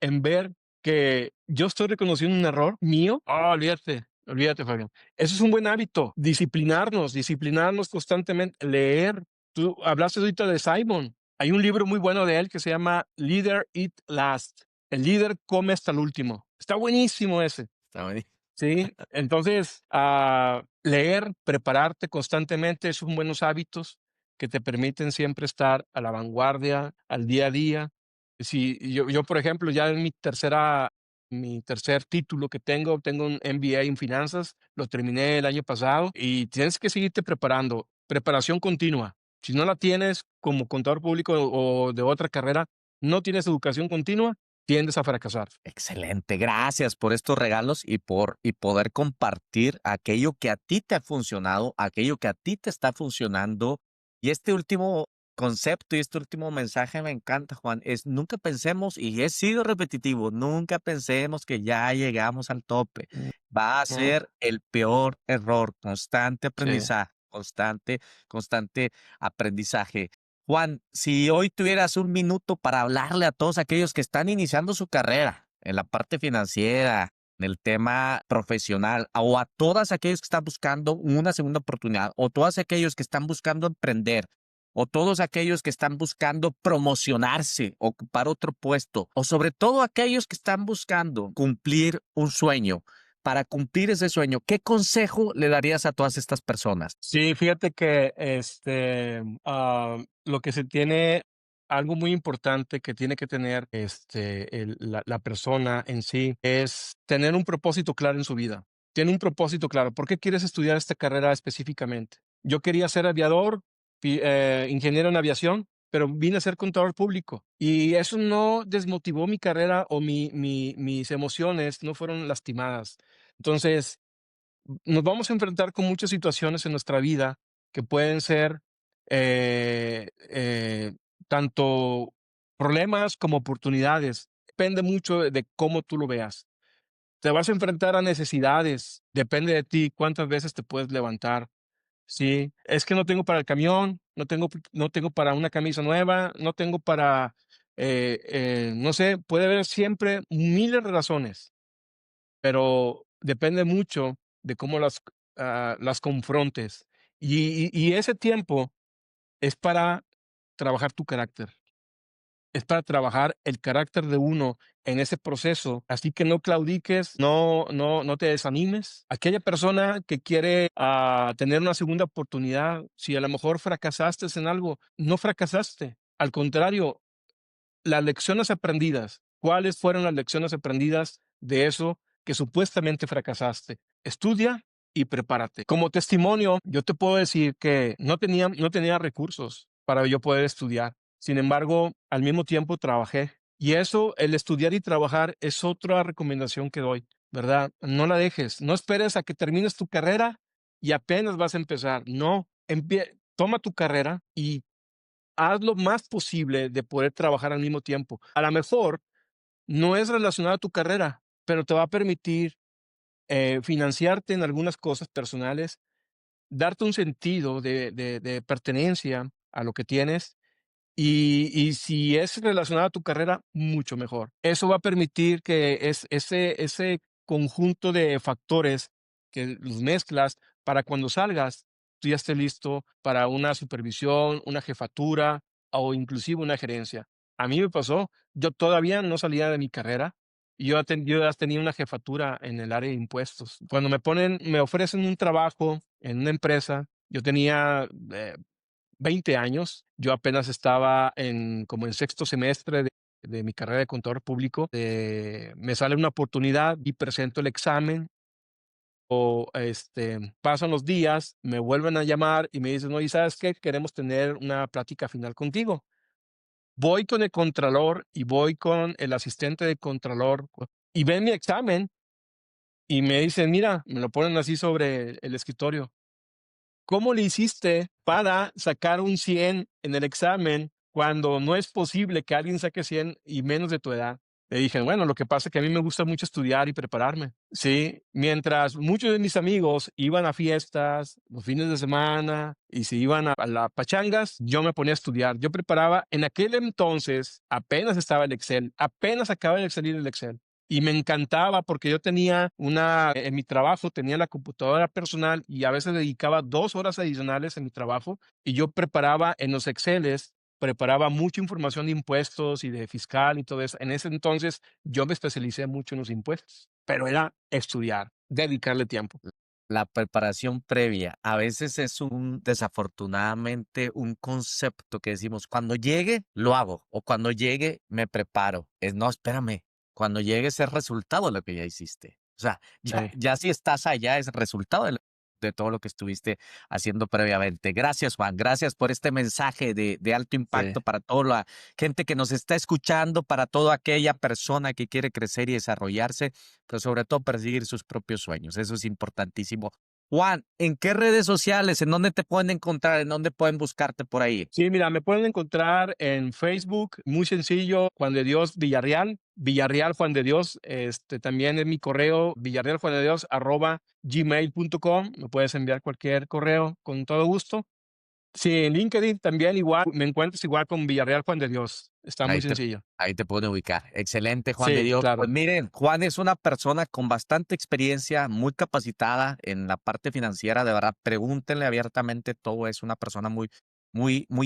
en ver que yo estoy reconociendo un error mío? Olvídate, olvídate, Fabián. Eso es un buen hábito, disciplinarnos constantemente, leer. Tú hablaste ahorita de Simon. Hay un libro muy bueno de él que se llama Leader Eat Last. El líder come hasta el último. Está buenísimo ese. Está bien. Sí, entonces, leer, prepararte constantemente son buenos hábitos que te permiten siempre estar a la vanguardia, al día a día. Si yo, por ejemplo, ya en mi tercer título que tengo un MBA en finanzas, lo terminé el año pasado y tienes que seguirte preparando, preparación continua. Si no la tienes como contador público o de otra carrera, no tienes educación continua, tiendes a fracasar. Excelente, gracias por estos regalos y poder compartir aquello que a ti te ha funcionado, aquello que a ti te está funcionando. Y este último concepto y este último mensaje me encanta, Juan, es nunca pensemos, y he sido repetitivo, nunca pensemos que ya llegamos al tope. Va a Ujú. ser el peor error, constante Sí. aprendizaje, constante aprendizaje. Juan, si hoy tuvieras un minuto para hablarle a todos aquellos que están iniciando su carrera en la parte financiera, en el tema profesional, o a todos aquellos que están buscando una segunda oportunidad, o todos aquellos que están buscando emprender, o todos aquellos que están buscando promocionarse, ocupar otro puesto, o sobre todo aquellos que están buscando cumplir un sueño. Para cumplir ese sueño, ¿qué consejo le darías a todas estas personas? Sí, fíjate que lo que se tiene, algo muy importante que tiene que tener la persona en sí es tener un propósito claro en su vida. Tiene un propósito claro. ¿Por qué quieres estudiar esta carrera específicamente? Yo quería ser aviador, ingeniero en aviación, pero vine a ser contador público. Y eso no desmotivó mi carrera o mis emociones no fueron lastimadas. Entonces, nos vamos a enfrentar con muchas situaciones en nuestra vida que pueden ser tanto problemas como oportunidades. Depende mucho de cómo tú lo veas. Te vas a enfrentar a necesidades. Depende de ti cuántas veces te puedes levantar. Sí, es que no tengo para el camión, no tengo para una camisa nueva, no tengo para, no sé, puede haber siempre miles de razones, pero depende mucho de cómo las confrontes. Y ese tiempo es para trabajar tu carácter, es para trabajar el carácter de uno en ese proceso. Así que no claudiques, no te desanimes. Aquella persona que quiere tener una segunda oportunidad, si a lo mejor fracasaste en algo, no fracasaste. Al contrario, las lecciones aprendidas. ¿Cuáles fueron las lecciones aprendidas de eso que supuestamente fracasaste? Estudia y prepárate. Como testimonio, yo te puedo decir que no tenía recursos para yo poder estudiar. Sin embargo, al mismo tiempo trabajé. Y eso, el estudiar y trabajar, es otra recomendación que doy, ¿verdad? No la dejes. No esperes a que termines tu carrera y apenas vas a empezar. No, toma tu carrera y haz lo más posible de poder trabajar al mismo tiempo. A lo mejor no es relacionado a tu carrera, pero te va a permitir financiarte en algunas cosas personales, darte un sentido de pertenencia a lo que tienes y si es relacionado a tu carrera, mucho mejor. Eso va a permitir que ese conjunto de factores que los mezclas para cuando salgas, tú ya estés listo para una supervisión, una jefatura o inclusive una gerencia. A mí me pasó, yo todavía no salía de mi carrera y yo ya tenía una jefatura en el área de impuestos. Cuando me ofrecen un trabajo en una empresa, yo tenía 20 años. Yo apenas estaba como en sexto semestre de mi carrera de contador público. Me sale una oportunidad y presento el examen pasan los días, me vuelven a llamar y me dicen, oye, ¿sabes qué? Queremos tener una plática final contigo. Voy con el contralor y voy con el asistente de contralor y ven mi examen y me dicen, mira, me lo ponen así sobre el escritorio. ¿Cómo le hiciste para sacar un 100 en el examen cuando no es posible que alguien saque 100 y menos de tu edad? Le dije, bueno, lo que pasa es que a mí me gusta mucho estudiar y prepararme. Sí, mientras muchos de mis amigos iban a fiestas, los fines de semana, y se iban a las pachangas, yo me ponía a estudiar. Yo preparaba, en aquel entonces, apenas estaba el Excel, apenas acaba de salir el Excel. Y me encantaba porque yo en mi trabajo tenía la computadora personal y a veces dedicaba 2 horas adicionales en mi trabajo y yo preparaba en los Exceles, preparaba mucha información de impuestos y de fiscal y todo eso. En ese entonces yo me especialicé mucho en los impuestos, pero era estudiar, dedicarle tiempo. La preparación previa a veces es desafortunadamente, un concepto que decimos, cuando llegue, lo hago, o cuando llegue, me preparo. No, espérame, cuando llegue es el resultado de lo que ya hiciste. O sea, ya, Sí, ya si estás allá es resultado de todo lo que estuviste haciendo previamente. Gracias, Juan. Gracias por este mensaje de alto sí. impacto para toda la gente que nos está escuchando, para toda aquella persona que quiere crecer y desarrollarse, pero sobre todo perseguir sus propios sueños. Eso es importantísimo. Juan, ¿en qué redes sociales, en dónde te pueden encontrar, en dónde pueden buscarte por ahí? Sí, mira, me pueden encontrar en Facebook, muy sencillo, Juan de Dios Villarreal, Villarreal Juan de Dios, también es mi correo, villarrealjuandedios@gmail.com, me puedes enviar cualquier correo con todo gusto. Sí, en LinkedIn también igual, me encuentras igual con Villarreal Juan de Dios, está muy Ahí te, sencillo. ahí te pueden ubicar. Excelente, Juan de Sí, Dios. Pues claro. miren, Juan es una persona con bastante experiencia, muy capacitada en la parte financiera. De verdad, pregúntenle abiertamente todo. Es una persona muy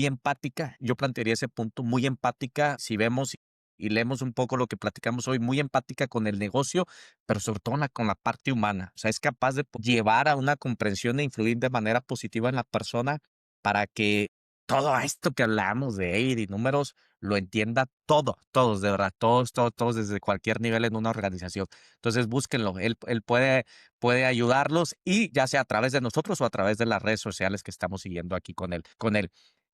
empática. Yo plantearía ese punto, muy empática. Si vemos y leemos un poco lo que platicamos hoy, muy empática con el negocio, pero sobre todo con la parte humana. O sea, es capaz de llevar a una comprensión e influir de manera positiva en la persona para que todo esto que hablamos de EIR y números lo entienda todos, de verdad, todos desde cualquier nivel en una organización. Entonces, búsquenlo, él puede ayudarlos y ya sea a través de nosotros o a través de las redes sociales que estamos siguiendo aquí con él.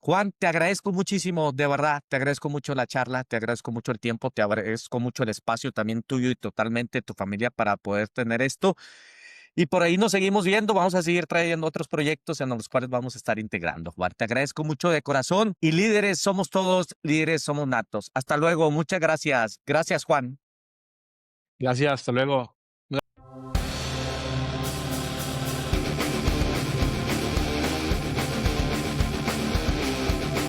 Juan, te agradezco muchísimo, de verdad, te agradezco mucho la charla, te agradezco mucho el tiempo, te agradezco mucho el espacio también tuyo y totalmente tu familia para poder tener esto. Y por ahí nos seguimos viendo, vamos a seguir trayendo otros proyectos en los cuales vamos a estar integrando. Juan, te agradezco mucho de corazón y líderes somos todos, líderes somos natos. Hasta luego, muchas gracias. Gracias, Juan. Gracias, hasta luego.